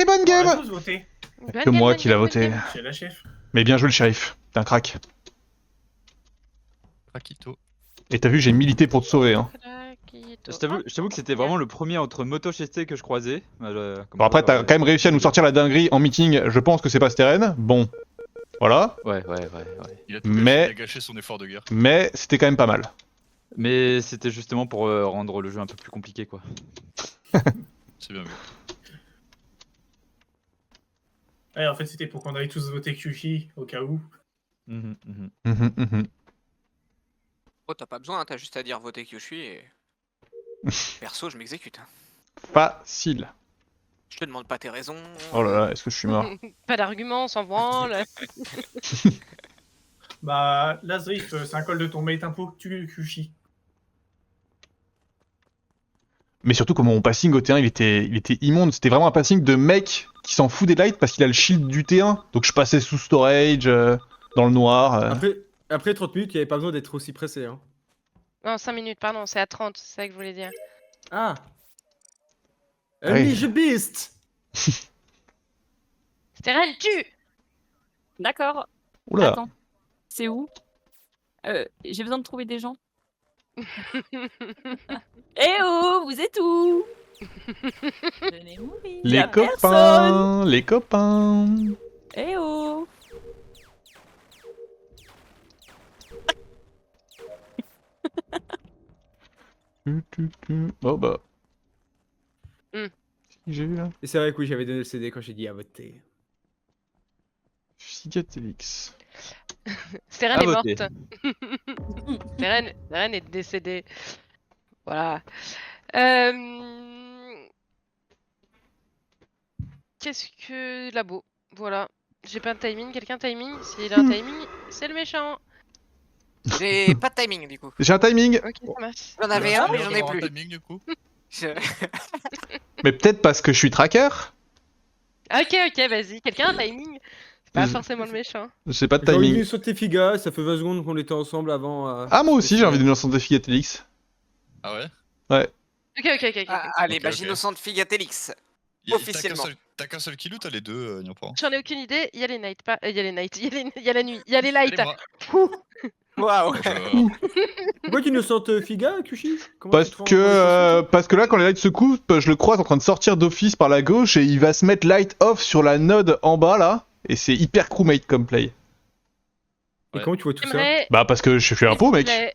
Ok, bonne On a game. tous voté. Bonne Que game, moi bonne qui l'a game, bonne voté. game. C'est la chef. Mais bien joué le shérif, t'es un crack. Rakito. Et t'as vu, j'ai milité pour te sauver. Hein. Craquito. Je t'avoue que c'était vraiment le premier entre Motosh et Stay que je croisais. Bon, après, t'as quand même réussi à nous sortir la dinguerie en meeting. Je pense que c'est pas Steren. Bon, voilà. Ouais. Il a tout Mais- gâché, il a gâché son effort de guerre. Mais c'était quand même pas mal. Mais c'était justement pour rendre le jeu un peu plus compliqué, quoi. C'est bien vu. Ouais, en fait, c'était pour qu'on aille tous voter Kyushi, au cas où. Mhm. Mhm, mhm. Oh, t'as pas besoin, hein, t'as juste à dire voter Kyushu et. Perso, je m'exécute. Hein. Facile. Je te demande pas tes raisons. Oh là là, est-ce que je suis mort? Pas d'argument, on s'en branle. Bah, là, Zrif, c'est un col de ton mate impôt, tu Kyushi. Mais surtout, comment mon passing au T1, il était immonde. C'était vraiment un passing de mec qui s'en fout des lights parce qu'il a le shield du T1. Donc je passais sous storage, dans le noir. Après 30 minutes, il n'y avait pas besoin d'être aussi pressé. Hein. Non, 5 minutes, pardon, c'est à 30, c'est ça que je voulais dire. Ah Oui. Unleash the Beast Steren, tu D'accord. Oula. Attends. C'est où J'ai besoin de trouver des gens. Eh oh, vous êtes où Venez mourir. Les Y'a copains, personne. les copains. Eh oh. Oh bah. Hmm. Qu'est-ce que j'ai vu là? Et c'est vrai que oui, j'avais donné le CD quand j'ai dit à voter. Figatelix. Steren À est voter. morte. Steren est décédée. Voilà. Qu'est-ce que... Labo. Voilà. J'ai pas de timing. Quelqu'un timing? S'il a un timing, c'est le méchant. J'ai pas de timing du coup. J'ai un timing. Ok, ça marche. J'en avais un, mais j'en ai avoir un plus. timing, du coup. Je- Mais peut-être parce que je suis tracker. Ok, vas-y. Quelqu'un a un timing? C'est pas Je- forcément le méchant. J'ai pas de J'ai envie timing. de sauter Figa, ça fait 20 secondes qu'on était ensemble avant. Ah, moi aussi j'ai envie de me lancer Figatelix. Ah ouais Ok. Ah, allez, Ok, bah ok. j'innocente Figatelix. T'as Officiellement. qu'un seul kill ou t'as les deux, Niampan? J'en ai aucune idée. Il y a les nights, pas... Il y a les nights. Il y a la nuit. Il y a les lights. Allez, Waouh. Pourquoi tu nous sentes Figa, Kushi Comment Parce tu te rends parce que là, quand les lights se coupent, je le croise en train de sortir d'office par la gauche et il va se mettre light off sur la node en bas là. Et c'est hyper crewmate comme play. Et comment tu vois tout ça J'aimerais, Bah, parce que je fais un pot, s'il vous mec. plaît,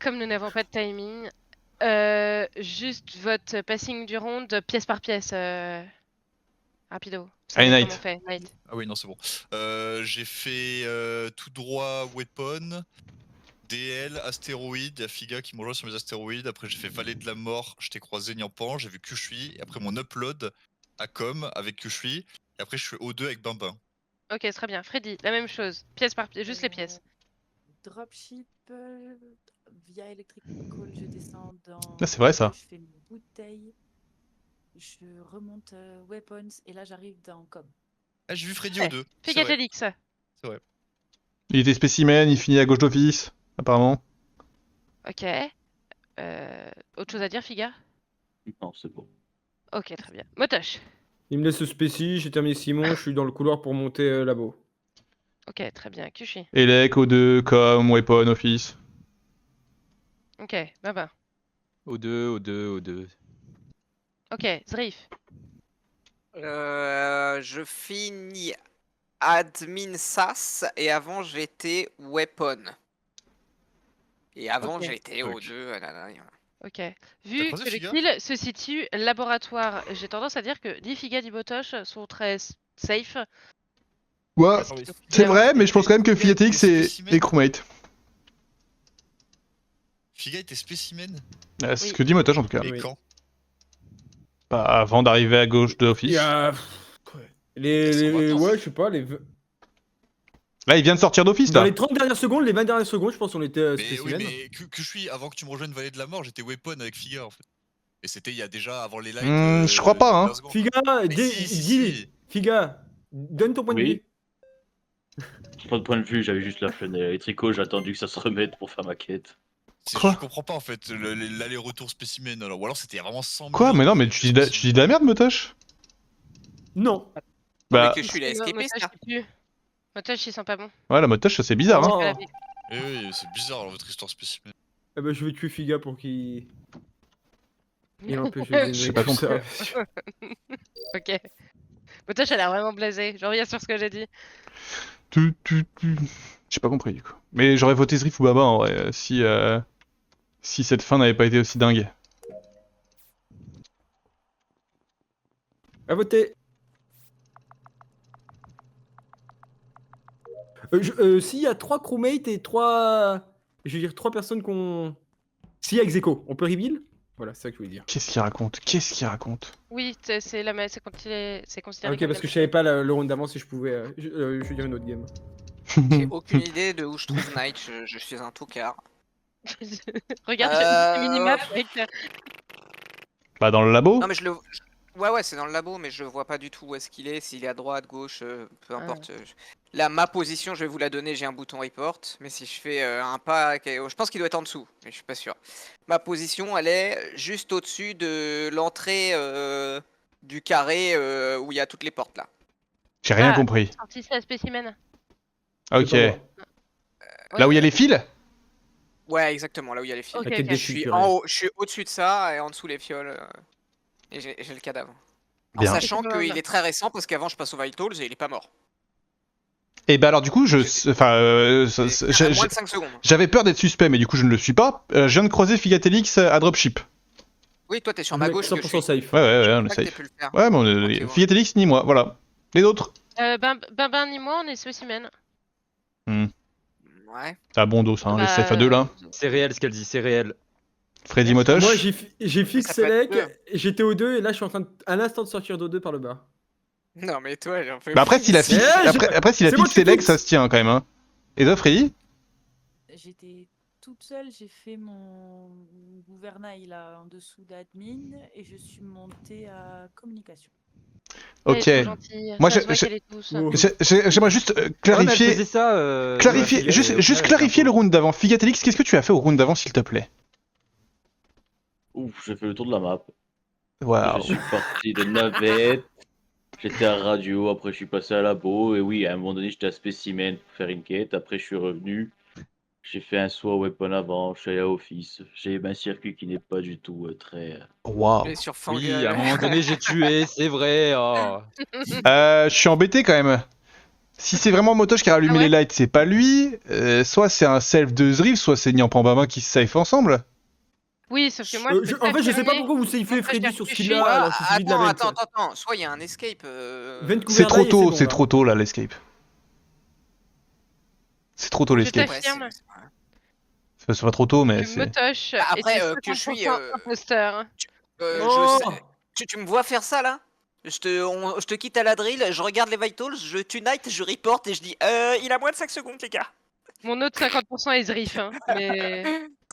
comme nous n'avons pas de timing, juste votre passing du round pièce par pièce. Rapido. Vous Allez, savez Night. comment on fait, Night. Ah oui, non, c'est bon. J'ai fait tout droit Weapon, DL, astéroïde, y'a Figa qui me rejoint sur mes astéroïdes. Après, j'ai fait Vallée de la Mort, je t'ai croisé Niampan, j'ai vu Kushui. Et après, mon upload à Com avec Kushui. Et après, je fais O2 avec Bimbin. Ok, très bien. Freddy, la même chose. Pièce par pièce, juste les pièces. Dropship via Electrical, je descends dans. Ah, c'est vrai, ça. Je fais une bouteille, je remonte Weapons et là j'arrive dans Com. Ah, j'ai vu Freddy Ouais. O2. c'est vrai. Figatelix. C'est vrai. Il était spécimen, il finit à gauche d'office, apparemment. Ok. Autre chose à dire, Figa? Non, c'est bon. Ok, très bien. Motosh. Il me laisse le spéci, j'ai terminé Simon, je suis dans le couloir pour monter labo. Ok, très bien. Kushi. Elec, O2, com, weapon, office. Ok, Baba. O2. Ok, Zrif. Je finis admin SAS et avant j'étais weapon. Et avant Ok. j'étais Ok. O2. Ok. Vu croisé que le Figa kill se situe laboratoire, j'ai tendance à dire que ni Figa ni Botosh sont très safe. Ouais, Parce que- c'est vrai, mais je pense quand même que Figatelix est crewmate. Figa était spécimen. C'est ce Oui. que dit Motosh en tout cas. Mais Oui. quand Bah, avant d'arriver à gauche Il d'office. y a. Elles sont vacances. Ouais, je sais pas, les. Là, il vient de sortir d'office Dans là. les 30 dernières secondes, les 20 dernières secondes, je pense qu'on était Mais oui, spécimen. mais Kushui, avant que tu me rejoignes Vallée de la Mort, j'étais Weapon avec Figa en fait. Et c'était il y a déjà avant les lights. Je crois pas, hein. 15 secondes. Figa, Mais dis, si. dis- Figa, donne ton point de Oui. vue. J'ai pas de point de vue, j'avais juste la fenêtre électrico, j'ai attendu que ça se remette pour faire ma quête. Quoi Je comprends pas en fait l'aller-retour spécimen. Alors, ou alors c'était vraiment 100 Quoi? millions Mais non, de mais tu dis de la merde, Motosh? Non. Mais Bah, Kyushu, il a escapé ça. Motage, ils sont pas bons. ouais, la motage, c'est bizarre, hein. Oh. Eh oui, c'est bizarre alors, votre histoire spécimen. Eh ben, je vais tuer Figa pour qu'il. Il empêche les J'ai pas compris. Ok. Motage, elle a l'air vraiment blasée. Je reviens sur ce que j'ai dit. J'ai pas compris, du coup. Mais j'aurais voté Zrif ou Baba, en vrai, si cette fin n'avait pas été aussi dingue. À voter. S'il y a 3 crewmates et 3. Je veux dire 3 personnes qu'on. S'il y a ex-aequo, on peut reveal? Voilà, c'est ça que je voulais dire. Qu'est-ce qu'il raconte? Qu'est-ce qu'il raconte? Oui, c'est c'est considéré Ok, comme parce que la je savais pas le round d'avant si je pouvais. Je veux dire une autre game. J'ai aucune idée de où je trouve Knight, je suis un tocard. Regarde, j'ai une minimap avec. Bah, dans le labo? Non mais je le... Ouais, c'est dans le labo, mais je vois pas du tout où est-ce qu'il est, s'il est à droite, gauche, peu importe. Là, ma position, je vais vous la donner, j'ai un bouton report, mais si je fais un pas, je pense qu'il doit être en dessous, mais je suis pas sûr. Ma position, elle est juste au-dessus de l'entrée du carré où il y a toutes les portes là. J'ai rien compris. Sorti la spécimen. Ok. C'est pas moi. Là où il y a les fils? Ouais, exactement, là où il y a les fils. Ok, La quête ok. des Je suis fils, en haut, je suis au-dessus de ça et en dessous les fioles. Et j'ai le cadavre. En Bien. sachant qu'il est très récent parce qu'avant je passe au Vitals et il est pas mort. Et bah alors du coup, enfin, Il y a moins de 5 secondes. j'avais peur d'être suspect, mais du coup je ne le suis pas. Je viens de croiser Figatelix à Dropship. Oui, toi t'es sur ma gauche. 100% safe. Ouais, on est C'est safe. pu le faire. Ouais, mais on est... Ok, ouais. Figatelix ni moi, voilà. Les autres? Ben, ni moi, on est spécimen. Ouais. C'est à bon dos, ça, hein, les safe à deux là. C'est réel ce qu'elle dit, c'est réel. Freddy Motosh. Moi, j'ai fixe Ça peut être select, j'étais au 2 et là, je suis en train de, à l'instant de sortir d'O2 par le bas. Non mais toi, j'en fais. Bah après, s'il a C'est- fixe, après, s'il a c'est moi fixe qui select, fixe. ça se tient quand même, hein. Et toi, Freddy? J'étais toute seule, j'ai fait mon gouvernail là en dessous d'admin et je suis montée à communication. Ok. Moi, Moi, Oh. j'aimerais juste clarifier, ça. juste clarifier le round d'avant. Figatelix, qu'est-ce que tu as fait au round d'avant, s'il te plaît? Ouf, j'ai fait le tour de la map. Waouh. Je suis parti de navette. J'étais à radio, après je suis passé à labo. Et oui, à un moment donné, j'étais à spécimen pour faire une quête. Après, je suis revenu. J'ai fait un saut à weapon avant. Je suis allé à office. J'ai un circuit qui n'est pas du tout très. Waouh. Et sur Oui, Fangal. à un moment donné, j'ai tué, c'est vrai. Oh. Je suis embêté quand même. Si c'est vraiment Motosh qui a allumé Ah ouais les lights, c'est pas lui. Soit c'est un self de Zriv, soit c'est Nyampambama qui se safe ensemble. Oui, sauf que moi, En fait, je sais pas pourquoi vous safez Freddy sur ce kill-là, Ouais, alors qu'il suffit de la vente. attends. Soit il y a un escape. Vent C'est trop Gouvernail et tôt, bon, c'est là. trop tôt là, l'escape. C'est trop tôt Je l'escape. t'affirme. C'est pas trop tôt, mais que c'est. Motosh Après, était que je suis, 50% imposteur. Oh. Tu me vois faire ça là? Je te quitte à la drill, je regarde les vitals, je tue Knight, je reporte et je dis il a moins de 5 secondes les gars. Mon autre 50% est Zrif, hein, mais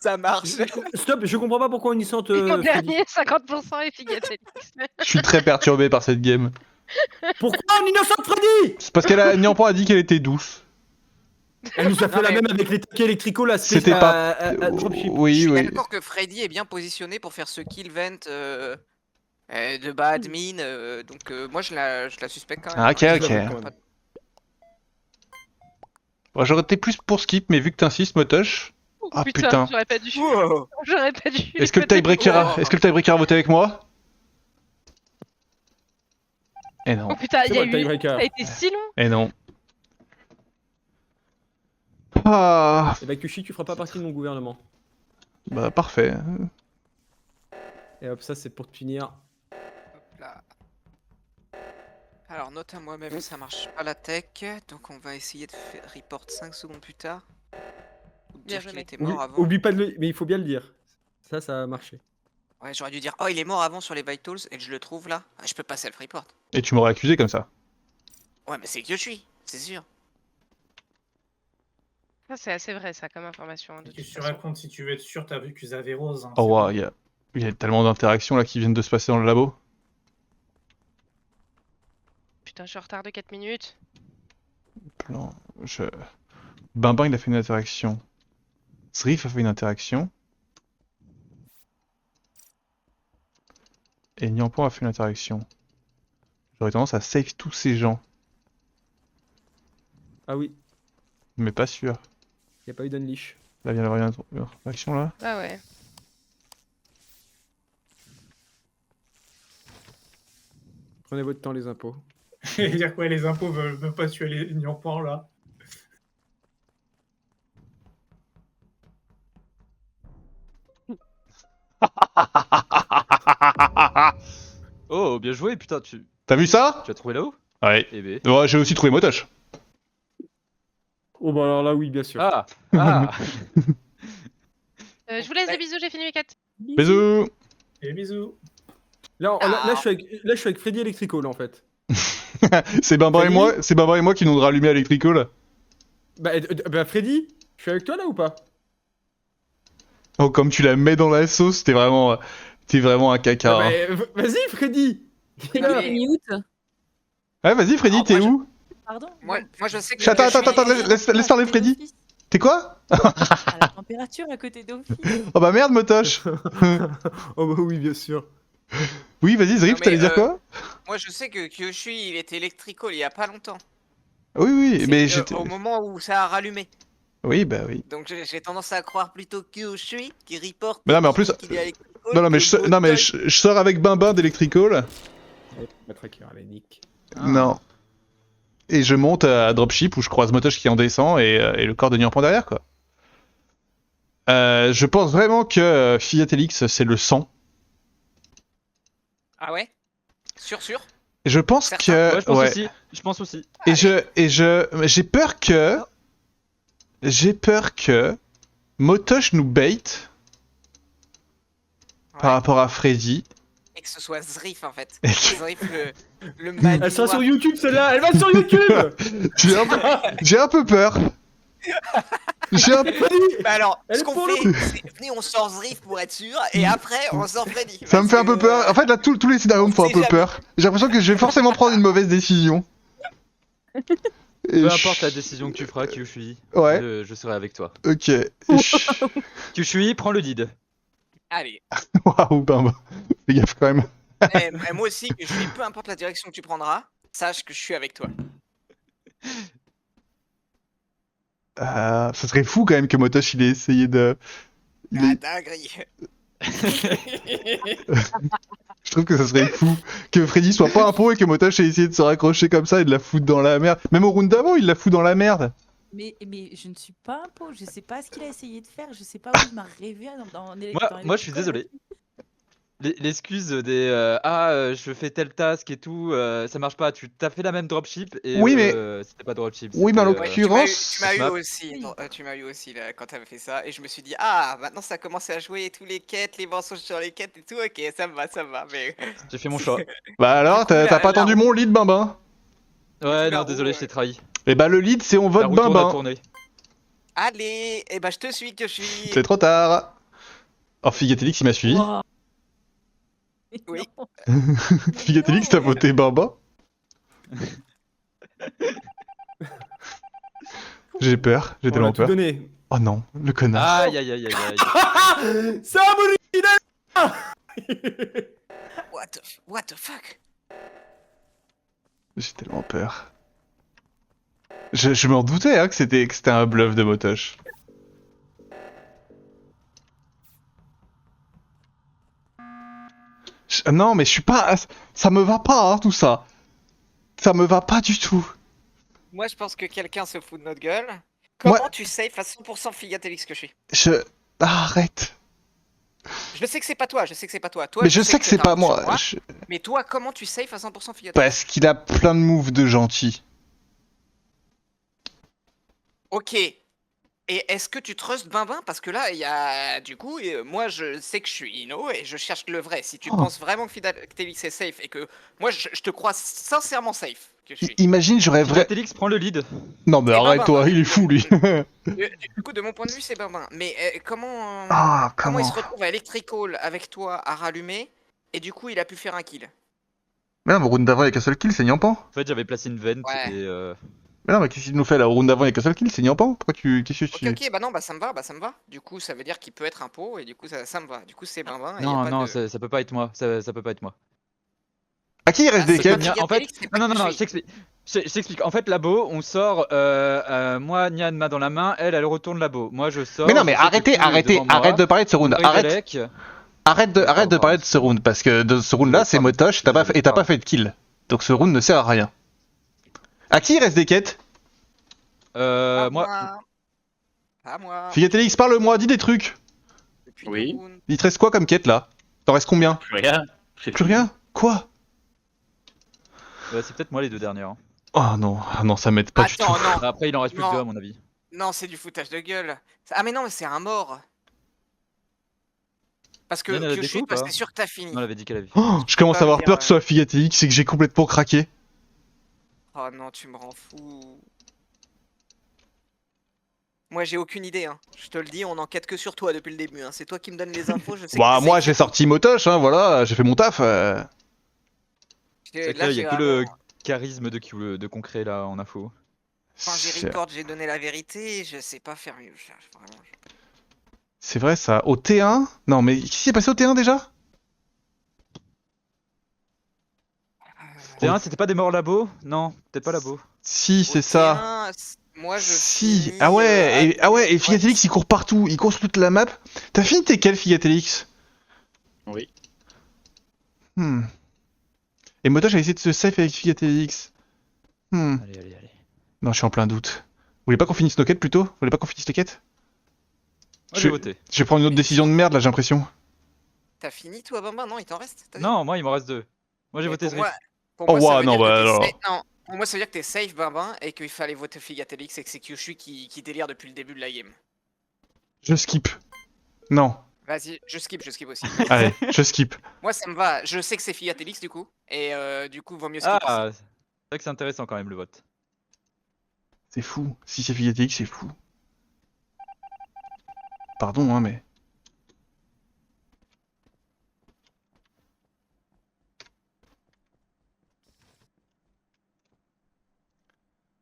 Ça marche. Stop, je comprends pas pourquoi on y sente mon Freddy. dernier 50% est Figatelix. Je suis très perturbé par cette game. Pourquoi on innocente Freddy? C'est parce qu'elle Nyampan a dit qu'elle était douce. Elle nous a fait Non, la mais- même avec les taquets électricaux là, C'était pas. à Dropship. Je Oui, suis oui. d'accord que Freddy est bien positionné pour faire ce kill vent de bas admin, donc moi je la suspecte quand même. Ah, ok, Je ok. la vois pas. Bon, j'aurais été plus pour skip, mais vu que t'insistes, Motosh. Ah putain. J'aurais pas dû. Wow. J'aurais pas dû. Est-ce que le tiebreaker a voté avec moi? Eh non. Oh putain, C'est il y a moi le eu. tiebreaker. Ça a été si long. Eh non. Ah, Et bah Kushi, tu feras pas partie de mon gouvernement. bah parfait. Et hop, ça c'est pour te punir. Hop là. Alors note à moi-même, ça marche pas la tech, donc on va essayer de faire report 5 secondes plus tard. Ou de Bien dire joué, qu'il mec. était mort avant. Oublie pas de le... Mais il faut bien le dire. Ça a marché. Ouais, j'aurais dû dire oh il est mort avant sur les vitals et que je le trouve là. Ah, je peux pas self-report. Et tu m'aurais accusé comme ça. Ouais mais c'est que je suis, c'est sûr. Ça, c'est assez vrai, ça, comme information. De Qu'est-ce toute que tu façon. racontes si tu veux être sûr, t'as vu que Rose. Hein, Oh c'est waouh, bon. il y a tellement d'interactions là qui viennent de se passer dans le labo. Putain, je suis en retard de 4 minutes. Non, Bimbin il a fait une interaction. Zrif a fait une interaction. Et Nyampan a fait une interaction. J'aurais tendance à save tous ces gens. Ah oui, Mais pas sûr. y a pas eu d'unleash. Là, vient d'avoir une action là. Ah ouais. Prenez votre temps, les impôts. Et dire quoi, les impôts veulent pas tuer les Niampans là. Oh, bien joué, putain, tu T'as vu ça? as trouvé là-haut? Ouais. Eh ben. Ouais, j'ai aussi trouvé Motoche. Oh bah alors là, oui, bien sûr. Ah Ah Je vous laisse des bisous, j'ai fini mes quêtes. Bisous. Et bisous. Là, je suis avec Freddy Electrical en fait. C'est Bamban et Freddy moi, c'est Bamban et moi qui nous rallumer Electrical. Bah Freddy, je suis avec toi là ou pas? Oh, comme tu la mets dans la sauce, t'es vraiment un caca. Ah, hein. Vas-y Freddy. T'es Non, là. mais mute. Ouais, vas-y Freddy, Non, t'es moi, où? Pardon. Moi je sais que. Attends, je suis- attends, laisse parler Freddy. T'es quoi? À la température à côté d'Ophi. Oh bah merde, Motoche. Oh bah oui, bien sûr. Oui, vas-y, Zrif, Non, mais, t'allais dire quoi? Moi je sais que Kyushui il était électrical il y a pas longtemps. Oui, oui, C'est mais que j'étais. au moment où ça a rallumé. Oui, bah oui. Donc j'ai tendance à croire plutôt Kyushui qui reporte. Mais non, mais en plus- qu'il est électrical Non, non, mais que non, mais Motoche. je sors avec Bambin d'Electrical. Ma tracker, elle est nique. Non. Et je monte à Dropship où je croise Motoche qui en descend et le corps de Niampan derrière, quoi. Je pense vraiment que Philatélix, c'est le sang. Ah ouais? Sûr. Et je pense Certain. que. Ouais, je pense ouais. aussi. Je pense aussi. Et j'ai peur que Motoche nous bait par Ouais. rapport à Freddy. Et que ce soit Zrif en fait. Et que- Zrif le malinois. Elle sera sur YouTube celle-là, elle va sur YouTube. J'ai un peu peur. J'ai un peu... Bah alors, Elle ce est qu'on pour fait, c'est venez, on sort Zrif pour être sûr, et après on sort Freddy. Ça me fait un peu peur. En fait, là, tous les scénarios me font un sait peu jamais. peur. J'ai l'impression que je vais forcément prendre une mauvaise décision. Et Peu je- importe la décision que tu feras, Kyushui, Ouais, je serai avec toi. ok. Et je- Kyushui, prends le lead. Allez. Waouh, ben, fais gaffe quand même. Et moi aussi, je suis peu importe la direction que tu prendras, sache que je suis avec toi. Ça serait fou quand même que Motoche il ait essayé de. Ah, dinguerie. Je trouve que ça serait fou que Freddy soit pas un pro et que Motoche ait essayé de se raccrocher comme ça et de la foutre dans la merde. Même au round d'avant, il la fout dans la merde. Mais je ne suis pas un pot, je sais pas ce qu'il a essayé de faire, je sais pas où il m'a rêvé dans Moi, je suis désolé. L'excuse des je fais tel task et tout, ça marche pas. Tu t'as fait la même dropship et Oui, mais- c'était pas dropship. Oui, mais en c'était, Ouais, l'occurrence- tu m'as eu Map. aussi, Oui. tu m'as eu aussi là, quand t'avais fait ça, et je me suis dit, ah, maintenant ça commence à jouer tous les quêtes, les mensonges sur les quêtes et tout, ok, ça me va, mais. J'ai fait mon choix. Bah alors, Du coup, t'as la- pas la attendu roue- mon lead, Bimbin. Ouais, la non, désolé, roue, je t'ai trahi. Et bah le lead, c'est on La vote roue tourne à Bimbin. tourner. Allez, et bah je te suis que je suis. C'est trop tard. Oh, Figatelix, il m'a suivi. Wow. Oui. Non. Figatelix, t'as voté Bimbin. J'ai peur, j'ai On a tellement tout peur. donné. Oh non, le connard. Aïe, aïe, aïe, aïe, aïe. C'est un bon What the fuck? J'ai tellement peur. Je m'en doutais hein, que c'était un bluff de Motoche. Non, mais je suis pas. Ça me va pas, hein, tout ça. Ça me va pas du tout. Moi je pense que quelqu'un se fout de notre gueule. Comment Moi- tu safe à 100% Figatelix que je suis? Arrête. Je sais que c'est pas toi, Toi, Mais je sais que c'est t'as pas un coup sur moi. Mais toi, comment tu safe à 100% Figatelix? Parce qu'il a plein de moves de gentil. Ok. Et est-ce que tu trustes Bimbin? Parce que là, il y a. Du coup, moi je sais que je suis Ino et je cherche le vrai. Si tu Oh. penses vraiment que Figatelix est safe et que. Moi je te crois sincèrement safe que je suis. Imagine, j'aurais vrai. Figatelix, prends le lead. Non, mais C'est arrête-toi, Bimbin. il est fou lui. Du coup, de mon point de vue, c'est Bimbin. Mais comment. Ah, Comment il comment se retrouve à Electrical avec toi à rallumer et du coup il a pu faire un kill? Mais non, mais round d'avant, il y a qu'un seul kill, c'est Niampan. En fait, j'avais placé une vente Ouais. et Mais non, mais qu'est-ce qu'il nous fait là? Au round d'avant, il y a qu'un seul kill, c'est Niampan. Pourquoi tu. Qu'est-ce que Ok, tu. ok, bah non, bah ça me va. Du coup, ça veut dire qu'il peut être un pot et du coup, ça me va. Du coup, c'est Bimbin. et y a Non, pas non, de- ça peut pas être moi. Ça peut pas être moi. À qui il reste des c'est pas quêtes Figatélix, En fait, c'est pas non, Kushi. je t'explique. Je t'explique. En fait, labo, on sort. Moi, Nian main dans la main, elle retourne labo. Moi, je sors. Mais non, mais je sais que arrêtez, tout est arrêtez, devant moi. arrête de parler de ce round. Arrête, Ridelec. arrête de Pardon. parler de ce round parce que de ce round là c'est Pardon. motoche et t'as pas Pardon. fait de kill. Donc ce round ne sert à rien. À qui il reste des quêtes? Pas Moi. Pas moi. Figatélix, parle-moi, dis des trucs. Depuis Oui. deux rounds. Il te reste quoi comme quête là? T'en restes combien? Plus rien. C'est Plus fini. rien? Quoi? C'est peut-être moi les deux dernières. Hein. Oh non, ah non, ça m'aide pas du tout. Attends, non. Après, il en reste plus que deux à mon avis. Non, c'est du foutage de gueule. Ah mais non, mais c'est un mort. Parce que Yann, elle a des Kyoshi, coups ou toi, pas c'est sûr que t'as fini. Non, elle avait dit qu'elle avait. Oh, je commence à avoir Pas peur dire, que ce soit Figatélix, c'est que j'ai complètement craqué. Oh non, tu me rends fou. Moi, j'ai aucune idée. Hein. Je te le dis, on enquête que sur toi depuis le début. Hein. C'est toi qui me donnes les infos. Je sais Bah que moi j'ai sorti motoche, hein, voilà, j'ai fait mon taf. C'est Là, clair, il y j'ai a que le vraiment- charisme de concret là en info. Quand j'ai record, j'ai donné la vérité. Je sais pas faire mieux. Vraiment. C'est vrai ça, au T1? Non mais qu'est-ce qui s'est passé au T1 déjà? T1, c'était pas des morts labo? Non, peut-être pas labo. Si, c'est Au ça. T1, moi, je Si, finis, ah ouais, et ouais. Figatélix il court partout, il court sur toute la map. T'as fini tes quels Figatélix? Oui. Et Motoche a essayé de se safe avec Figatélix. Allez. Non, je suis en plein doute. Vous voulez pas qu'on finisse nos quêtes plutôt? Vous voulez pas qu'on finisse les quêtes? Moi, Je- j'ai voté. Je vais prendre une autre décision de merde là, j'ai l'impression. T'as fini, toi, Bamba? Non, il t'en reste? t'as dit Non, moi, il m'en reste deux. Moi, j'ai Mais voté pour Zrif. moi, pour Oh, moi, ça ouais, veut non, dire que bah, t'es alors. non, pour moi, ça veut dire que t'es safe, Barbin, et qu'il fallait voter Figatélix et que c'est Kyushu qui délire depuis le début de la game. Je skip. Non. Vas-y, je skip aussi. Allez, je skip. Moi, ça me va. Je sais que c'est Figatélix, du coup. Et du coup, vaut mieux skip aussi. Ah, c'est vrai que c'est intéressant quand même le vote. C'est fou. Si c'est Figatélix, c'est fou. Pardon, hein, mais.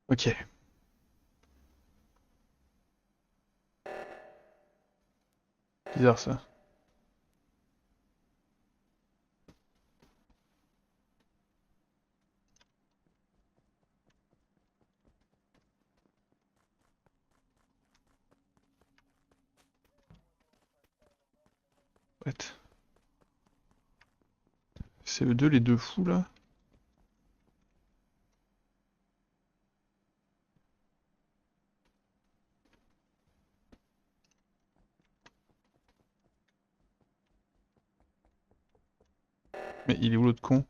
Ok. Bizarre ça. What? C'est eux deux les deux fous là? Mais il est où l'autre con?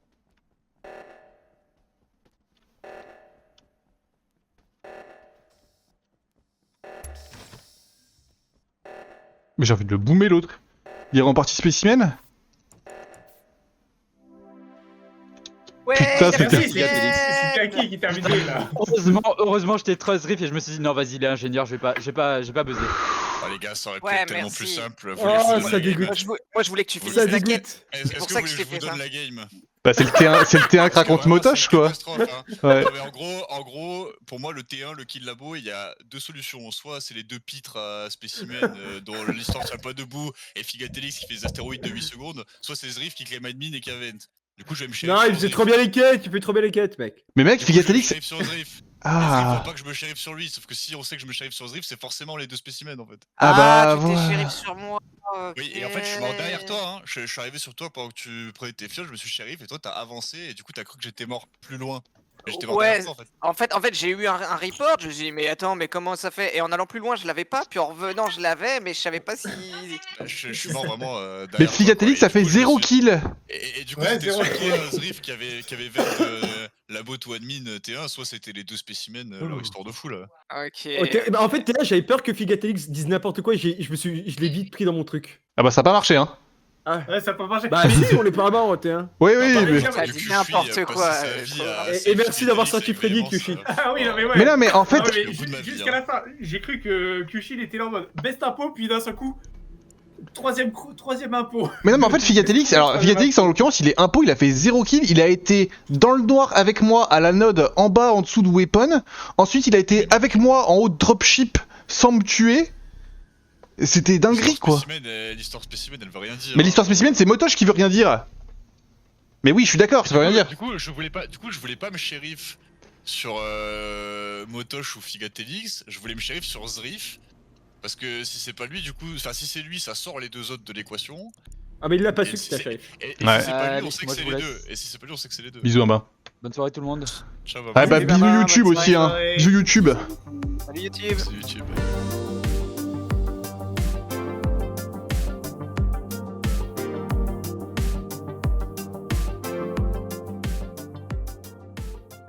Mais j'ai envie de le boomer l'autre. Il est en partie spécimen? Ouais, Putain, il a c'était- réussi, C'est Kaki qui terminait là. Heureusement, j'étais trust Zrif et je me suis dit non, vas-y, il est ingénieur, j'ai pas buzzer. Ah, les gars, ça aurait pu Ouais, être tellement merci. plus simple. Oh, ça Voulez-vous donner la game dégoûte. Moi, je voulais que tu finisses Ça ta dégoûte. quête. Est-ce C'est que pour vous ça voulez que je que t'ai je vous fait donne ça. la game? Bah c'est le T1, c'est le T1 qui raconte Vraiment, motoche c'est une quoi. catastrophe, hein. Ouais. Non, mais en gros, pour moi, le T1, le kill labo, il y a deux solutions. Soit c'est les deux pitres à spécimen dont l'histoire tient pas debout et Figatélix qui fait des astéroïdes de 8 secondes, soit c'est Zrif qui claim admin et Kavent. Du coup, je vais me shérif Non, il sur faisait Zrif. trop bien les quêtes, il fait trop bien les quêtes, mec. Mais mec, Du coup, je vais me Figatélix. shérif sur Zrif. Et Zrif, faut Ah. pas que je me shérif sur lui, sauf que si on sait que je me shérif sur Zrif, c'est forcément les deux spécimens en fait. Ah bah, tu t'es voilà. shérif sur moi. Oui, et en fait, je suis mort derrière ok. toi. Hein. Je suis arrivé sur toi pendant que tu prenais tes fioles, je me suis shérif et toi t'as avancé et du coup t'as cru que j'étais mort plus loin. Mais j'étais mort Ouais, derrière toi en fait. En fait, j'ai eu un report. Je me suis dit, mais attends, mais comment ça fait? Et en allant plus loin, je l'avais pas. Puis en revenant, je l'avais, mais je savais pas si. Je suis mort vraiment derrière Mais toi, Figatélix quoi. ça Et du fait coup, je me 0 suis- kill. Et du coup, Ouais, c'était zéro soit kill. toi, Zrif, qui avait veine labo ou admin T1, soit c'était les deux spécimens, leur histoire de fou là. Ok. Bah, en fait, t'es là, j'avais peur que Figatélix dise n'importe quoi et je l'ai vite pris dans mon truc. Ah bah ça a pas marché hein. Ah. Ouais, ça peut marcher. Bah, si, on est pas mort, t'es un. Oui Ah, oui par mais. contre, Ça du dit Kushi n'importe a quoi, passé sa vie à Et safe merci d'avoir Figatélix sorti avec Freddy, véhémence, Kushi. Ah oui, non, mais ouais. Mais non mais en fait. Ah ouais, mais au bout de ma vie, jusqu'à la fin, j'ai cru que Kushi il était là en mode best impôt, puis d'un seul coup, troisième impôt. Mais non mais en fait Figatélix, alors Figatélix en l'occurrence il est impôt, il a fait 0 kill, il a été dans le noir avec moi à la node en bas en dessous de weapon, ensuite il a été avec moi en haut de dropship sans me tuer. C'était dinguerie quoi. L'histoire spécimen, elle veut rien dire. Mais l'histoire spécimen c'est Motoche qui veut rien dire. Mais oui, je suis d'accord, ça veut rien dire. Du coup, je voulais pas me shérif sur Motosh ou Figatelix, je voulais me shérif sur Zrif. Parce que si c'est pas lui, du coup, enfin si c'est lui, ça sort les deux autres de l'équation. Ah, mais il l'a pas su Et que si c'était c'est- shérif. Et Ouais. si c'est pas lui, on sait que moi, c'est je vous les laisse. deux. Et si c'est pas lui, on sait que c'est les deux. Bisous en bas. Bonne soirée tout le monde. Ciao, Ah bah Bisous, bisous Baba, YouTube bonne aussi, hein. soirée. Bisous YouTube. Salut YouTube. C'est YouTube.